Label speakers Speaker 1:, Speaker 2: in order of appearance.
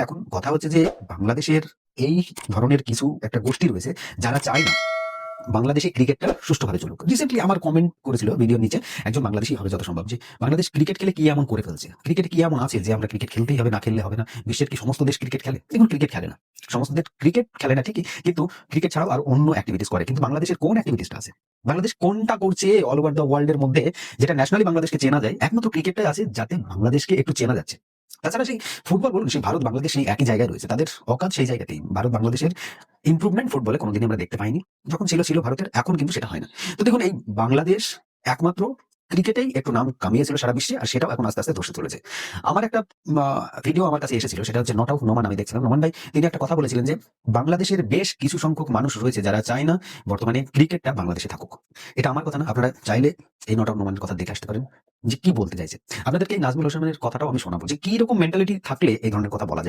Speaker 1: এখন কথা হচ্ছে যে বাংলাদেশের এই ধরনের কিছু একটা গোষ্ঠী রয়েছে যারা চায় না বাংলাদেশে ক্রিকেটটা সুষ্ঠুভাবে চলুক। রিসেন্টলি আমার কমেন্ট করেছিল ভিডিওর নিচে একজন বাংলাদেশি হবে যত সম্ভব যে বাংলাদেশ ক্রিকেট খেলে কি এমন করে ফেলছে, ক্রিকেট কি এমন আছে যে আমরা ক্রিকেট খেলতেই হবে, না খেললে হবে না? বিশ্বের কি সমস্ত দেশ ক্রিকেট খেলে? দেখুন, ক্রিকেট খেলে না, সমস্ত দেশ ক্রিকেট খেলে না ঠিকই, কিন্তু ক্রিকেট ছাড়াও আর অন্য অ্যাক্টিভিটিস করে। কিন্তু বাংলাদেশের কোন অ্যাক্টিভিটিসটা আছে? বাংলাদেশ কোনটা করছে অল ওভার দ্য ওয়ার্ল্ড এর মধ্যে, যেটা ন্যাশনালি বাংলাদেশকে চেনা যায়? একমাত্র ক্রিকেটটাই আছে যাতে বাংলাদেশকে একটু চেনা যাচ্ছে। তাছাড়া সেই ফুটবল বলুন, সেই ভারত বাংলাদেশ সেই একই জায়গায় রয়েছে, তাদের অকাজ সেই জায়গাতেই। ভারত বাংলাদেশের ইমপ্রুভমেন্ট ফুটবলে কোনোদিনই আমরা দেখতে পাইনি। যখন ছিল ছিল ভারতের, এখন কিন্তু সেটা হয় না। তো দেখুন, এই বাংলাদেশ একমাত্র ক্রিকেটেই একটু নাম কামিয়েছিল সারা বিশ্বে, আর সেটাও এখন আস্তে আস্তে ধসে চলেছে। আমার একটা ভিডিও আমার কাছে এসেছিল, সেটা হচ্ছে নট আউট নোমান, আমি দেখছিলাম। নোমান ভাই তিনি একটা কথা বলেছিলেন যে বাংলাদেশের বেশ কিছু সংখ্যক মানুষ রয়েছে যারা চায় না বর্তমানে ক্রিকেটটা বাংলাদেশে থাকুক। এটা আমার কথা না, আপনারা চাইলে এই নট আউট নোমানের কথা দেখে আসতে পারেন যে কি বলতে চাইছে। আপনাদেরকে এই নাজমুল হোসেনের কথাটাও আমি শোনাবো যে কি রকম মেন্টালিটি থাকলে এই ধরনের কথা বলা যায়।